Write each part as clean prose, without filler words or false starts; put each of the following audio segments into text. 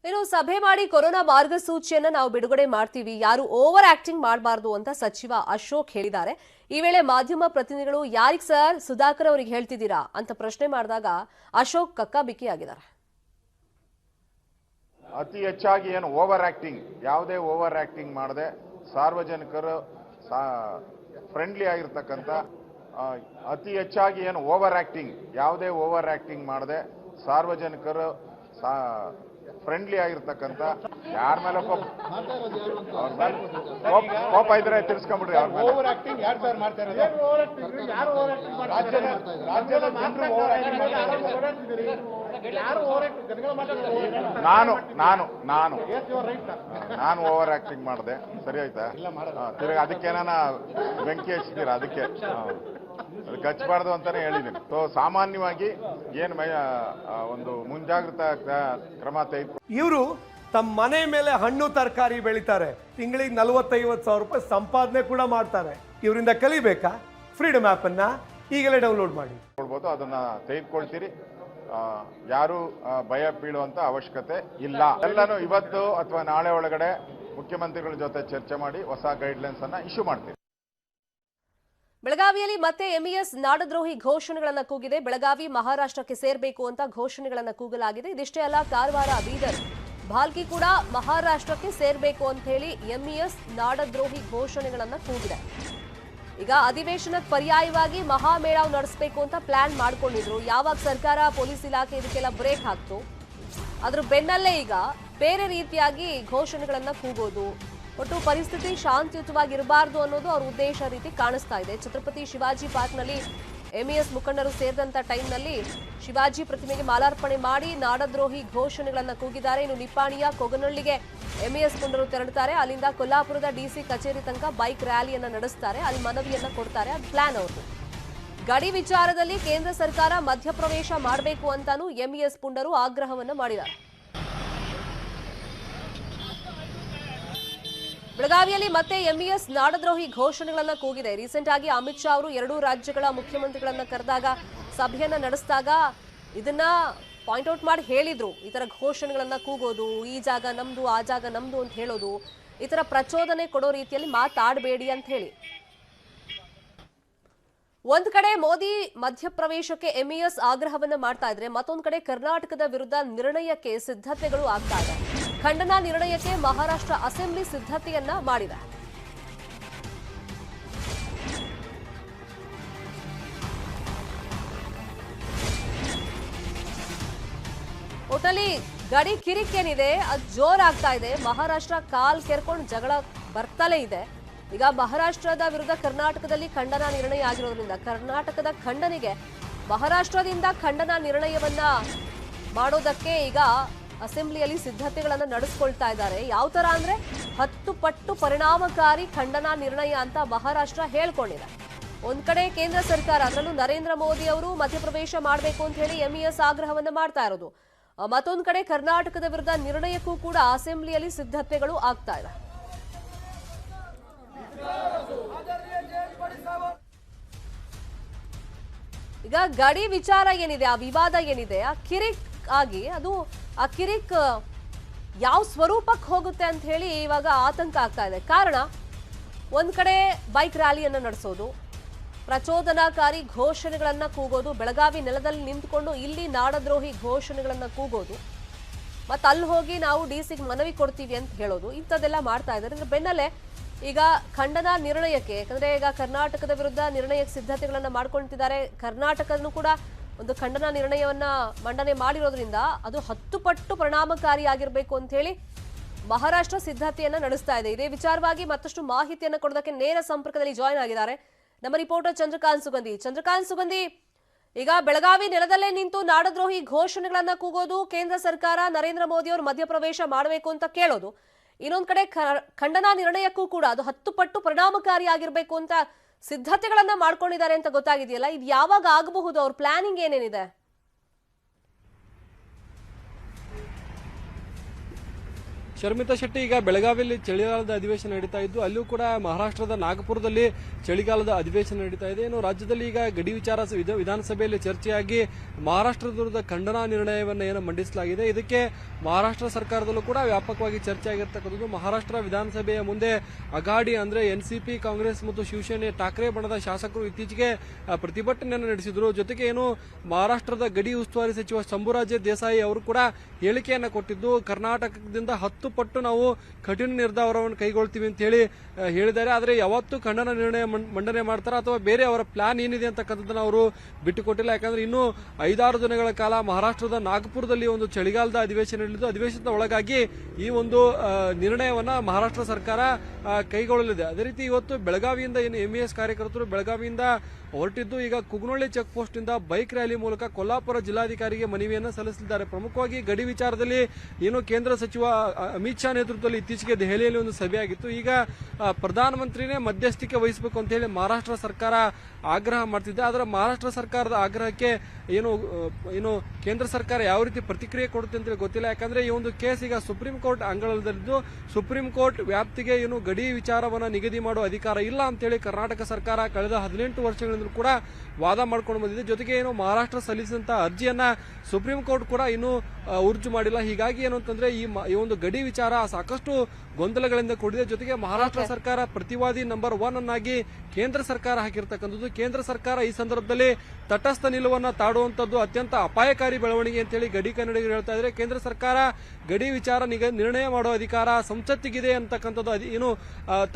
ಇನ್ನು ಸಭೆ ಮಾಡಿ ಕೊರೋನಾ ಮಾರ್ಗಸೂಚಿಯನ್ನ ನಾವು ಬಿಡುಗಡೆ ಮಾಡ್ತೀವಿ, ಯಾರು ಓವರ್ ಆಕ್ಟಿಂಗ್ ಮಾಡಬಾರದು ಅಂತ ಸಚಿವ ಅಶೋಕ್ ಹೇಳಿದ್ದಾರೆ. ಈ ವೇಳೆ ಮಾಧ್ಯಮ ಪ್ರತಿನಿಧಿಗಳು ಯಾರಿಗ್ ಸರ್ ಸುಧಾಕರ್ ಅವರಿಗೆ ಹೇಳ್ತಿದ್ದೀರಾ ಅಂತ ಪ್ರಶ್ನೆ ಮಾಡಿದಾಗ ಅಶೋಕ್ ಕಕ್ಕಾಬಿಕ್ಕಿಯಾಗಿದ್ದಾರೆ. ಅತಿ ಹೆಚ್ಚಾಗಿ ಏನು ಓವರ್ ಆಕ್ಟಿಂಗ್, ಯಾವುದೇ ಓವರ್ ಆಕ್ಟಿಂಗ್ ಮಾಡದೆ ಸಾರ್ವಜನಿಕರು ಫ್ರೆಂಡ್ಲಿ ಆಗಿರ್ತಕ್ಕಂಥ, ಅತಿ ಹೆಚ್ಚಾಗಿ ಏನು ಓವರ್ ಆಕ್ಟಿಂಗ್, ಯಾವುದೇ ಓವರ್ ಆಕ್ಟಿಂಗ್ ಮಾಡದೆ ಸಾರ್ವಜನಿಕರು ಫ್ರೆಂಡ್ಲಿ ಆಗಿರ್ತಕ್ಕಂಥ, ಯಾರ ಮೇಲೆ ಕೋಪ ಇದ್ರೆ ತಿರ್ಸ್ಕೊಂಡ್ಬಿಡ್ರಿ. ಅವ್ರ ಮೇಲೆ ಓವರ್ ಆಕ್ಟಿಂಗ್ ಯಾರು ಸರ್ ಮಾಡ್ತಾ ಇರೋದು? ರಾಜ್ಯದ ಜನರು ಓವರ್ ಆಕ್ಟಿಂಗ್ ನಾನು ಓವರ್ ಆಕ್ಟಿಂಗ್ ಮಾಡಿದೆ, ಸರಿ ಆಯ್ತಾ? ತಿರ್ಗಿ ಅದಕ್ಕೇನ ಬೆಂಕಿ ಹಚ್ಚಿದ್ದೀರಾ? ಅದಕ್ಕೆ ಅದಕ್ಕೆ ಹಚ್ಚಬಾರ್ದು ಅಂತಾನೆ ಹೇಳಿದ್ದೀನಿ. ಸೊ ಸಾಮಾನ್ಯವಾಗಿ ಏನು ಒಂದು ಮುಂಜಾಗ್ರತಾ ಕ್ರಮ ತೆಗೆದು ಇವರು ತಮ್ಮ ಮನೆ ಮೇಲೆ ಹಣ್ಣು ತರಕಾರಿ ಬೆಳಿತಾರೆ, ತಿಂಗಳಿಗೆ 40-50 ಸಾವಿರ ರೂಪಾಯಿ ಸಂಪಾದನೆ ಕೂಡ ಮಾಡ್ತಾರೆ. ಇವರಿಂದ ಕಲಿಬೇಕಾ? ಫ್ರೀಡಮ್ ಆ್ಯಪ್ ಅನ್ನ ಈಗಲೇ ಡೌನ್ಲೋಡ್ ಮಾಡಿ ಕೊಡ್ಬೋದು, ಅದನ್ನ ತೆಗೆದುಕೊಳ್ತೀರಿ. ಯಾರು ಭಯ ಬೀಳುವಂತ ಅವಶ್ಯಕತೆ ಇಲ್ಲ. ಎಲ್ಲನೂ ಇವತ್ತು ಅಥವಾ ನಾಳೆ ಒಳಗಡೆ ಮುಖ್ಯಮಂತ್ರಿಗಳ ಜೊತೆ ಚರ್ಚೆ ಮಾಡಿ ಹೊಸ ಗೈಡ್ಲೈನ್ಸ್ ಅನ್ನ ಇಶ್ಯೂ ಮಾಡ್ತೀವಿ. ಬೆಳಗಾವಿಯಲ್ಲಿ ಮತ್ತೆ ಎಂಇಎಸ್ ನಾಡದ್ರೋಹಿ ಘೋಷಣೆಗಳನ್ನ ಕೂಗಿದೆ. ಬೆಳಗಾವಿ ಮಹಾರಾಷ್ಟ್ರಕ್ಕೆ ಸೇರಬೇಕು ಅಂತ ಘೋಷಣೆಗಳನ್ನ ಕೂಗಲಾಗಿದೆ. ಇದಿಷ್ಟೇ ಅಲ್ಲ, ಕಾರವಾರ, ಬೀದರ್, ಭಾಲ್ಕಿ ಕೂಡ ಮಹಾರಾಷ್ಟ್ರಕ್ಕೆ ಸೇರಬೇಕು ಅಂತ ಹೇಳಿ ಎಂಇಎಸ್ ನಾಡದ್ರೋಹಿ ಘೋಷಣೆಗಳನ್ನ ಕೂಗಿದೆ. ಈಗ ಅಧಿವೇಶನಕ್ಕೆ ಪರ್ಯಾಯವಾಗಿ ಮಹಾಮೇಳಾವ್ ನಡೆಸಬೇಕು ಅಂತ ಪ್ಲಾನ್ ಮಾಡ್ಕೊಂಡಿದ್ರು. ಯಾವಾಗ ಸರ್ಕಾರ, ಪೊಲೀಸ್ ಇಲಾಖೆ ಇದಕ್ಕೆಲ್ಲ ಬ್ರೇಕ್ ಹಾಕ್ತು, ಅದ್ರ ಬೆನ್ನಲ್ಲೇ ಈಗ ಬೇರೆ ರೀತಿಯಾಗಿ ಘೋಷಣೆಗಳನ್ನ ಕೂಗೋದು. ಒಟ್ಟು ಪರಿಸ್ಥಿತಿ ಶಾಂತಿಯುತವಾಗಿರಬಾರ್ದು ಅನ್ನೋದು ಅವ್ರ ಉದ್ದೇಶ ರೀತಿ ಕಾಣಿಸ್ತಾ ಇದೆ. ಛತ್ರಪತಿ ಶಿವಾಜಿ ಪಾರ್ಕ್ನಲ್ಲಿ ಎಂಇಎಸ್ ಮುಖಂಡರು ಸೇರಿದಂತ ಟೈಮ್ನಲ್ಲಿ ಶಿವಾಜಿ ಪ್ರತಿಮೆಗೆ ಮಾಲಾರ್ಪಣೆ ಮಾಡಿ ನಾಡದ್ರೋಹಿ ಘೋಷಣೆಗಳನ್ನ ಕೂಗಿದ್ದಾರೆ. ಇನ್ನು ನಿಪ್ಪಾಣಿಯ ಕೊಗನಹಳ್ಳಿಗೆ ಎಂಇಎಸ್ ಮುಖಂಡರು ತೆರಳುತ್ತಾರೆ. ಅಲ್ಲಿಂದ ಕೊಲ್ಲಾಪುರದ ಡಿಸಿ ಕಚೇರಿ ತನಕ ಬೈಕ್ ರ್ಯಾಲಿಯನ್ನ ನಡೆಸ್ತಾರೆ, ಅಲ್ಲಿ ಮನವಿಯನ್ನ ಕೊಡ್ತಾರೆ. ಅದು ಪ್ಲಾನ್ ಅವ್ರದ್ದು. ಗಡಿ ವಿಚಾರದಲ್ಲಿ ಕೇಂದ್ರ ಸರ್ಕಾರ ಮಧ್ಯಪ್ರವೇಶ ಮಾಡಬೇಕು ಅಂತಾನೂ ಎಂಇಎಸ್ ಪುಂಡರು ಆಗ್ರಹವನ್ನ ಮಾಡಿದ್ದಾರೆ. ಬೆಳಗಾವಿಯಲ್ಲಿ ಮತ್ತೆ ಎಂಇಎಸ್ ನಾಡದ್ರೋಹಿ ಘೋಷಣೆಗಳನ್ನ ಕೂಗಿದೆ. ರೀಸೆಂಟ್ ಆಗಿ ಅಮಿತ್ ಶಾ ಅವರು 2 ರಾಜ್ಯಗಳ ಮುಖ್ಯಮಂತ್ರಿಗಳನ್ನ ಕರೆದಾಗ, ಸಭೆಯನ್ನ ನಡೆಸಿದಾಗ ಇದನ್ನ ಪಾಯಿಂಟ್ ಔಟ್ ಮಾಡಿ ಹೇಳಿದ್ರು. ಈ ತರ ಘೋಷಣೆಗಳನ್ನ ಕೂಗೋದು, ಈ ಜಾಗ ನಮ್ದು, ಆ ಜಾಗ ನಮ್ದು ಅಂತ ಹೇಳೋದು, ಈ ತರ ಪ್ರಚೋದನೆ ಕೊಡೋ ರೀತಿಯಲ್ಲಿ ಮಾತಾಡಬೇಡಿ ಅಂತ ಹೇಳಿ. ಒಂದ್ ಕಡೆ ಮೋದಿ ಮಧ್ಯಪ್ರವೇಶಕ್ಕೆ ಎಂಇಎಸ್ ಆಗ್ರಹವನ್ನ ಮಾಡ್ತಾ ಇದ್ರೆ, ಮತ್ತೊಂದ್ ಕಡೆ ಕರ್ನಾಟಕದ ವಿರುದ್ಧ ನಿರ್ಣಯಕ್ಕೆ ಸಿದ್ಧತೆಗಳು ಆಗ್ತಾ ಇದೆ. ಖಂಡನಾ ನಿರ್ಣಯಕ್ಕೆ ಮಹಾರಾಷ್ಟ್ರ ಅಸೆಂಬ್ಲಿ ಸಿದ್ಧತೆಯನ್ನ ಮಾಡಿದೆ. ಒಟ್ಟಲ್ಲಿ ಗಡಿ ಕಿರಿಕೇನಿದೆ, ಅದು ಜೋರಾಗ್ತಾ ಇದೆ. ಮಹಾರಾಷ್ಟ್ರ ಕಾಲ್ ಕೆರ್ಕೊಂಡು ಜಗಳ ಬರ್ತಲೇ ಇದೆ. ಈಗ ಮಹಾರಾಷ್ಟ್ರದ ವಿರುದ್ಧ ಕರ್ನಾಟಕದಲ್ಲಿ ಖಂಡನಾ ನಿರ್ಣಯ ಆಗಿರೋದ್ರಿಂದ ಕರ್ನಾಟಕದ ಖಂಡನೆಗೆ ಮಹಾರಾಷ್ಟ್ರದಿಂದ ಖಂಡನಾ ನಿರ್ಣಯವನ್ನ ಮಾಡೋದಕ್ಕೆ ಈಗ ಅಸೆಂಬ್ಲಿಯಲ್ಲಿ ಸಿದ್ಧತೆಗಳನ್ನ ನಡೆಸ್ಕೊಳ್ತಾ ಇದ್ದಾರೆ. ಯಾವ ತರ ಅಂದ್ರೆ 10 ಪಟ್ಟು ಪರಿಣಾಮಕಾರಿ ಖಂಡನಾ ನಿರ್ಣಯ ಅಂತ ಮಹಾರಾಷ್ಟ್ರ ಹೇಳ್ಕೊಂಡಿದೆ. ಒಂದ್ ಕಡೆ ಕೇಂದ್ರ ಸರ್ಕಾರ, ಅದರಲ್ಲೂ ನರೇಂದ್ರ ಮೋದಿ ಅವರು ಮಧ್ಯಪ್ರವೇಶ ಮಾಡಬೇಕು ಅಂತ ಹೇಳಿ ಎಂಇಎಸ್ ಆಗ್ರಹವನ್ನ ಮಾಡ್ತಾ ಇರೋದು. ಮತ್ತೊಂದ್ ಕಡೆ ಕರ್ನಾಟಕದ ವಿರುದ್ಧ ನಿರ್ಣಯಕ್ಕೂ ಕೂಡ ಅಸೆಂಬ್ಲಿಯಲ್ಲಿ ಸಿದ್ಧತೆಗಳು ಆಗ್ತಾ ಇದೆ. ಈಗ ಗಡಿ ವಿಚಾರ ಏನಿದೆ, ಆ ವಿವಾದ ಏನಿದೆ, ಆ ಕಿರಿಕ್ ಆಗಿ ಆ ಕಿರಿಕ್ ಯಾವ ಸ್ವರೂಪಕ್ಕೆ ಹೋಗುತ್ತೆ ಅಂತ ಹೇಳಿ ಇವಾಗ ಆತಂಕ ಆಗ್ತಾ ಇದೆ. ಕಾರಣ, ಒಂದ್ ಕಡೆ ಬೈಕ್ ರ್ಯಾಲಿಯನ್ನ ನಡೆಸೋದು, ಪ್ರಚೋದನಾಕಾರಿ ಘೋಷಣೆಗಳನ್ನ ಕೂಗೋದು, ಬೆಳಗಾವಿ ನೆಲದಲ್ಲಿ ನಿಂತ್ಕೊಂಡು ಇಲ್ಲಿ ನಾಡದ್ರೋಹಿ ಘೋಷಣೆಗಳನ್ನ ಕೂಗೋದು, ಮತ್ತೆ ಅಲ್ಲಿ ಹೋಗಿ ನಾವು ಡಿಸಿಗೆ ಮನವಿ ಕೊಡ್ತೀವಿ ಅಂತ ಹೇಳೋದು, ಇಂಥದ್ದೆಲ್ಲ ಮಾಡ್ತಾ ಇದ್ದಾರೆ. ಇದ್ರ ಬೆನ್ನಲ್ಲೇ ಈಗ ಖಂಡನಾ ನಿರ್ಣಯಕ್ಕೆ, ಯಾಕಂದ್ರೆ ಈಗ ಕರ್ನಾಟಕದ ವಿರುದ್ಧ ನಿರ್ಣಯಕ್ಕೆ ಸಿದ್ಧತೆಗಳನ್ನ ಮಾಡ್ಕೊಳ್ತಿದ್ದಾರೆ. ಕರ್ನಾಟಕನೂ ಕೂಡ ಒಂದು ಖಂಡನಾ ನಿರ್ಣಯವನ್ನ ಮಂಡನೆ ಮಾಡಿರೋದ್ರಿಂದ ಅದು 10 ಪಟ್ಟು ಪರಿಣಾಮಕಾರಿಯಾಗಿರ್ಬೇಕು ಅಂತ ಹೇಳಿ ಮಹಾರಾಷ್ಟ್ರ ಸಿದ್ಧತೆಯನ್ನ ನಡೆಸ್ತಾ ಇದೆ. ಇದೇ ವಿಚಾರವಾಗಿ ಮತ್ತಷ್ಟು ಮಾಹಿತಿಯನ್ನ ಕೊಡೋದಕ್ಕೆ ನೇರ ಸಂಪರ್ಕದಲ್ಲಿ ಜಾಯ್ನ್ ಆಗಿದ್ದಾರೆ ನಮ್ಮ ರಿಪೋರ್ಟರ್ ಚಂದ್ರಕಾಂತ್ ಸುಗಂಧಿ. ಈಗ ಬೆಳಗಾವಿ ನೆಲದಲ್ಲೇ ನಿಂತು ನಾಡದ್ರೋಹಿ ಘೋಷಣೆಗಳನ್ನ ಕೂಗೋದು, ಕೇಂದ್ರ ಸರ್ಕಾರ, ನರೇಂದ್ರ ಮೋದಿ ಅವರು ಮಧ್ಯಪ್ರವೇಶ ಮಾಡಬೇಕು ಅಂತ ಕೇಳೋದು, ಇನ್ನೊಂದ್ ಕಡೆ ಖಂಡನಾ ನಿರ್ಣಯಕ್ಕೂ ಕೂಡ ಅದು 10 ಪಟ್ಟು ಪರಿಣಾಮಕಾರಿಯಾಗಿರ್ಬೇಕು ಅಂತ ಸಿದ್ಧತೆಗಳನ್ನ ಮಾಡ್ಕೊಂಡಿದ್ದಾರೆ ಅಂತ ಗೊತ್ತಾಗಿದೆಯಲ್ಲ, ಇದು ಯಾವಾಗ ಆಗಬಹುದು? ಅವ್ರ ಪ್ಲಾನಿಂಗ್ ಏನೇನಿದೆ? ಶರ್ಮಿತಾ ಶೆಟ್ಟಿ, ಈಗ ಬೆಳಗಾವಿಯಲ್ಲಿ ಚಳಿಗಾಲದ ಅಧಿವೇಶನ ನಡೀತಾ ಇದ್ದು, ಅಲ್ಲೂ ಕೂಡ ಮಹಾರಾಷ್ಟ್ರದ ನಾಗಪುರದಲ್ಲಿ ಚಳಿಗಾಲದ ಅಧಿವೇಶನ ನಡೀತಾ ಇದೆ. ಇನ್ನು ರಾಜ್ಯದಲ್ಲಿ ಈಗ ಗಡಿ ವಿಚಾರ ವಿಧಾನಸಭೆಯಲ್ಲಿ ಚರ್ಚೆಯಾಗಿ ಮಹಾರಾಷ್ಟ್ರದ ವಿರುದ್ಧ ಖಂಡನಾ ನಿರ್ಣಯವನ್ನು ಏನು ಮಂಡಿಸಲಾಗಿದೆ. ಇದಕ್ಕೆ ಮಹಾರಾಷ್ಟ್ರ ಸರ್ಕಾರದಲ್ಲೂ ಕೂಡ ವ್ಯಾಪಕವಾಗಿ ಚರ್ಚೆ ಆಗಿರ್ತಕ್ಕಂಥದ್ದು. ಮಹಾರಾಷ್ಟ್ರ ವಿಧಾನಸಭೆಯ ಮುಂದೆ ಅಗಾಡಿ ಅಂದ್ರೆ ಎನ್ಸಿಪಿ, ಕಾಂಗ್ರೆಸ್ ಮತ್ತು ಶಿವಸೇನೆ ಠಾಕ್ರೆ ಬಣದ ಶಾಸಕರು ಇತ್ತೀಚೆಗೆ ಪ್ರತಿಭಟನೆಯನ್ನು ನಡೆಸಿದ್ರು. ಜೊತೆಗೆ ಏನು ಮಹಾರಾಷ್ಟ್ರದ ಗಡಿ ಉಸ್ತುವಾರಿ ಸಚಿವ ಶಂಭುರಾಜ್ ದೇಸಾಯಿ ಅವರು ಕೂಡ ಹೇಳಿಕೆಯನ್ನು ಕೊಟ್ಟಿದ್ದು, ಕರ್ನಾಟಕದಿಂದ 10 ಪಟ್ಟು ನಾವು ಕಠಿಣ ನಿರ್ಧಾರವನ್ನು ಕೈಗೊಳ್ತೀವಿ ಅಂತ ಹೇಳಿದ್ದಾರೆ. ಆದರೆ ಯಾವತ್ತೂ ಖಂಡನ ನಿರ್ಣಯ ಮಂಡನೆ ಮಾಡ್ತಾರ ಅಥವಾ ಬೇರೆ ಅವರ ಪ್ಲಾನ್ ಏನಿದೆ ಅಂತಕ್ಕಂಥದ್ದನ್ನ ಅವರು ಬಿಟ್ಟುಕೊಟ್ಟಿಲ್ಲ. ಯಾಕಂದ್ರೆ ಇನ್ನು 5-6 ದಿನಗಳ ಕಾಲ ಮಹಾರಾಷ್ಟ್ರದ ನಾಗಪುರದಲ್ಲಿ ಒಂದು ಚಳಿಗಾಲದ ಅಧಿವೇಶನ ನಡೆದಿದ್ದು, ಅಧಿವೇಶನದ ಒಳಗಾಗಿ ಈ ಒಂದು ನಿರ್ಣಯವನ್ನ ಮಹಾರಾಷ್ಟ್ರ ಸರ್ಕಾರ ಕೈಗೊಳ್ಳಲಿದೆ. ಅದೇ ರೀತಿ ಇವತ್ತು ಬೆಳಗಾವಿಯಿಂದ ಏನು MES ಕಾರ್ಯಕರ್ತರು ಬೆಳಗಾವಿಯಿಂದ ಹೊರಟಿದ್ದು, ಈಗ ಕುಗ್ನೊಳ್ಳಿ ಚೆಕ್ ಪೋಸ್ಟ್ ಇಂದ ಬೈಕ್ ರ್ಯಾಲಿ ಮೂಲಕ ಕೊಲ್ಲಾಪುರ ಜಿಲ್ಲಾಧಿಕಾರಿಗೆ ಮನವಿಯನ್ನು ಸಲ್ಲಿಸಲಿದ್ದಾರೆ. ಪ್ರಮುಖವಾಗಿ ಗಡಿ ವಿಚಾರದಲ್ಲಿ ಏನು ಕೇಂದ್ರ ಸಚಿವ ಅಮಿತ್ ಶಾ ನೇತೃತ್ವದಲ್ಲಿ ಇತ್ತೀಚೆಗೆ ದೆಹಲಿಯಲ್ಲಿ ಒಂದು ಸಭೆಯಾಗಿತ್ತು. ಈಗ ಪ್ರಧಾನಮಂತ್ರಿನೇ ಮಧ್ಯಸ್ಥಿಕೆ ವಹಿಸಬೇಕು ಅಂತ ಹೇಳಿ ಮಹಾರಾಷ್ಟ್ರ ಸರ್ಕಾರ ಆಗ್ರಹ ಮಾಡ್ತಿದೆ. ಆದರೆ ಮಹಾರಾಷ್ಟ್ರ ಸರ್ಕಾರದ ಆಗ್ರಹಕ್ಕೆ ಏನು ಕೇಂದ್ರ ಸರ್ಕಾರ ಯಾವ ರೀತಿ ಪ್ರತಿಕ್ರಿಯೆ ಕೊಡುತ್ತೆ ಅಂತ ಗೊತ್ತಿಲ್ಲ. ಯಾಕಂದ್ರೆ ಈ ಒಂದು ಕೇಸ್ ಈಗ ಸುಪ್ರೀಂ ಕೋರ್ಟ್ ಅಂಗಳದಲ್ಲಿದ್ದು, ಸುಪ್ರೀಂ ಕೋರ್ಟ್ ವ್ಯಾಪ್ತಿಗೆ ಏನು ಗಡಿ ವಿಚಾರವನ್ನ ನಿಗದಿ ಮಾಡುವ ಅಧಿಕಾರ ಇಲ್ಲ ಅಂತೇಳಿ ಕರ್ನಾಟಕ ಸರ್ಕಾರ ಕಳೆದ 18 ವರ್ಷಗಳಿಂದ ಕೂಡ ವಾದ ಮಾಡ್ಕೊಂಡು ಬಂದಿದೆ. ಜೊತೆಗೆ ಏನು ಮಹಾರಾಷ್ಟ್ರ ಸಲ್ಲಿಸಿದಂತ ಅರ್ಜಿಯನ್ನ ಸುಪ್ರೀಂ ಕೋರ್ಟ್ ಕೂಡ ಇನ್ನೂ ಉರ್ಜು ಮಾಡಿಲ್ಲ. ಹೀಗಾಗಿ ಏನು ಅಂತಂದ್ರೆ ಈ ಒಂದು ಗಡಿ ವಿಚಾರ ಸಾಕಷ್ಟು ಗೊಂದಲಗಳಿಂದ ಕೂಡಿದೆ. ಜೊತೆಗೆ ಮಹಾರಾಷ್ಟ್ರ ಸರ್ಕಾರ ಪ್ರತಿವಾದಿ ನಂಬರ್ 1 ಅನ್ನಾಗಿ ಕೇಂದ್ರ ಸರ್ಕಾರ ಹಾಕಿರ್ತಕ್ಕಂಥದ್ದು. ಕೇಂದ್ರ ಸರ್ಕಾರ ಈ ಸಂದರ್ಭದಲ್ಲಿ ತಟಸ್ಥ ನಿಲುವನ್ನ ತಾಡುವಂತದ್ದು ಅತ್ಯಂತ ಅಪಾಯಕಾರಿ ಬೆಳವಣಿಗೆ ಅಂತೇಳಿ ಗಡಿ ಕನ್ನಡಿಗರು ಹೇಳ್ತಾ ಇದ್ದಾರೆ. ಕೇಂದ್ರ ಸರ್ಕಾರ ಗಡಿ ವಿಚಾರ ನಿರ್ಣಯ ಮಾಡುವ ಅಧಿಕಾರ ಸಂಸತ್ತಿಗಿದೆ ಅಂತಕ್ಕಂಥದ್ದು ಏನು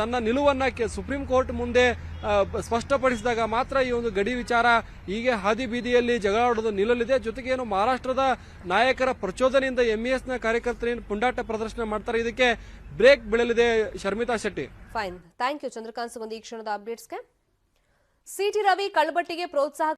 ತನ್ನ ನಿಲುವನ್ನ ಸುಪ್ರೀಂ ಕೋರ್ಟ್ ಮುಂದೆ ಸ್ಪಷ್ಟಪಡಿಸಿದಾಗ ಮಾತ್ರ ಈ ಒಂದು ಗಡಿ ವಿಚಾರ ಹೀಗೆ ಹಾದಿ ಬೀದಿಯಲ್ಲಿ ಜಗಳಾಡೋದು ನಿಲ್ಲಲಿದೆ. ಜೊತೆಗೆ ಏನು ಮಹಾರಾಷ್ಟ್ರದ ನಾಯಕರ ಪ್ರಚೋದನೆಯಿಂದ MES ನ ಕಾರ್ಯಕರ್ತರು ಪುಂಡಾಟ ಪ್ರದರ್ಶನ ಮಾಡ್ತಾರೆ, ಇದಕ್ಕೆ ಬ್ರೇಕ್ ಬೀಳಲಿದೆ. Sharmita Shetty. Fine, thank you Chandrakant. ಈ ಕ್ಷಣದ ಅಪ್ಡೇಟ್ಸ್ಗೆ. ಸಿಟಿ ರವಿ ಕಳ್ಳಬಟ್ಟಿಗೆ ಪ್ರೋತ್ಸಾಹ